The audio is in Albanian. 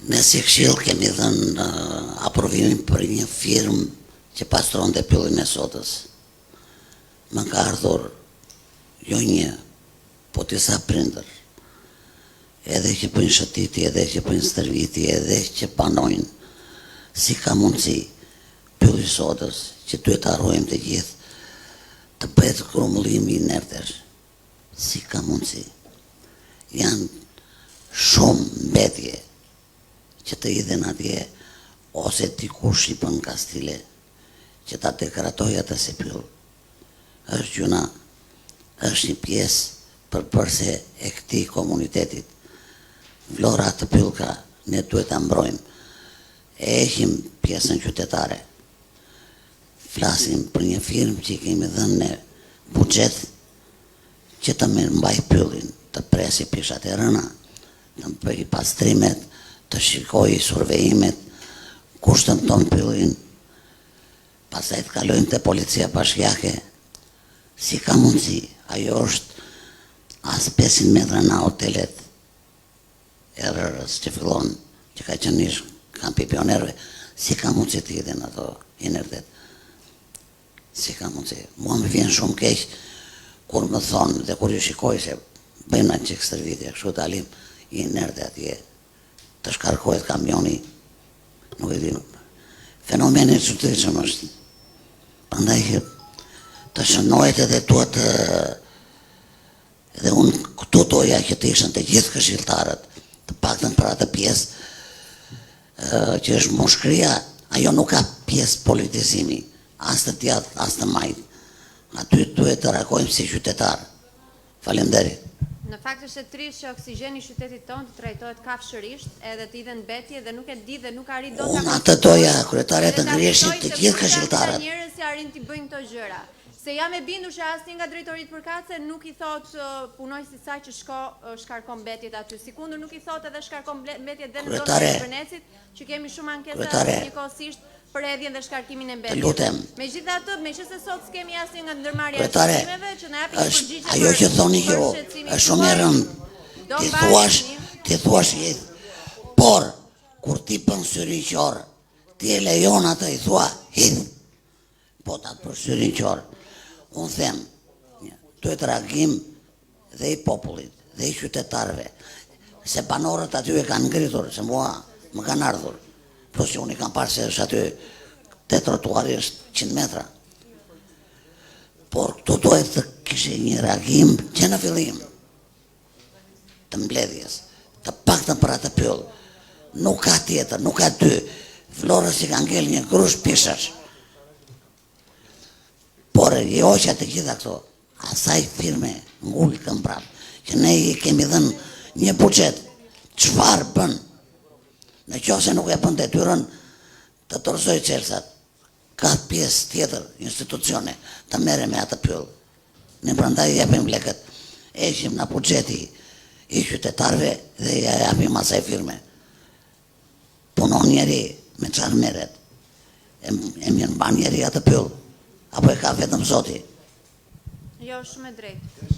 Ne si këshill kemi dhënë aprovimin për një firmë që pastronte pyllin e sodës. Më ka ardhur jo një, po disa prindër, edhe që bëjnë shëtiti, edhe që bëjnë stërviti, edhe që banojnë, si ka mundësi pylli i sodës, që duhet të harrojmë të gjithë, të bëhet grumullimi i nertesh. Si ka mundësi? Janë shumë mbetje që të idhen atje, ose dikush i bën kastile, që ta dekratoj atë si pyll. Është gjuna, është një pjesë përse e këtij komunitetit. Vlora të pyllka, ne duhet ta mbrojmë. E heqim pjesën qytetare. Flasim për një firmë që i kemi dhënë ne buxhet që të mbaj pyllin, të presi pishat e rëna, të bëj pastrimet, të shikoj survejimet, kushtën ton pyllin, pastaj të kalojmë te policia bashkiake. Si ka mundësi? Ajo është as 500 metra nga hotelet e rërës që fillon, që ka qenë ish kampi pionerëve. Si ka mundësi të hidhen ato i nerdet? Si ka mundësi? Mua më vjen shumë keq kur më thonë dhe kur ju shikoj se bëjmë atë çik stërvitje, kështu dalim i nerde atje, të shkarkohet kamioni, nuk e di. Fenomeni i çuditshëm është. Prandaj të shënohet edhe duhet edhe unë këtu doja që të ishin të gjithë këshilltarët, të paktën për atë pjesë që është mushkëria, ajo nuk ka pjesë politizimi, as të djathtë, as të majtë. Aty duhet të reagojmë si qytetar. Faleminderit. Në fakt është e trisht që oksigjeni i qytetit tonë të trajtohet kafshërisht, edhe të idhen mbetje dhe nuk e di dhe nuk arrin dot ta. Unë atë doja kryetare të ngriheshin të gjithë këshilltarët. Njerëz që arrin të bëjnë këto gjëra. Se jam e bindur që asnjë nga drejtoritë përkatëse nuk i thot punojësit saj që shkarkon mbetjet aty. Sikundur nuk i thot edhe shkarkon mbetjet dhe në zonën e Vërnecit, që kemi shumë ankesa njëkohësisht për hedhjen dhe shkarkimin e mbetjeve. Megjithatë, meqense sot s'kemi asnjë nga ndërmarrja e shërbimeve që na japi përgjigje. Ajo që thoni ju është shumë e rëndë. Ti thuash hidh. Por kur ti bën syrin qor, ti e lejon atë i thua hidh. Po ta për syrin qor. Unë them, duhet reagim dhe i popullit, dhe i qytetarëve. Se banorët aty e kanë ngritur, se mua më kanë ardhur. Plus që unë i kam parë se është aty te trotuari është 100 metra. Por këtu duhet të kishte një reagim që në fillim të mbledhjes, të paktën për atë pyll. Nuk ka tjetër, nuk ka dy. Vlora si ka ngel një grush pishash. Por jo që të gjitha këto, asaj firme ngull këmbrat, që ne i kemi dhënë një buxhet, çfarë bën? Në qoftë se nuk e bën detyrën, të torzoj çelësat. Ka pjesë tjetër, institucione, të merren me atë pyll. Ne prandaj japim lekët, heqim nga buxheti i qytetarëve dhe ja japim asaj firme. Punon njeri me çfarë merret. E mirë mban njeri atë pyll. Apo e ka vetëm Zoti? Jo, shumë e drejtë.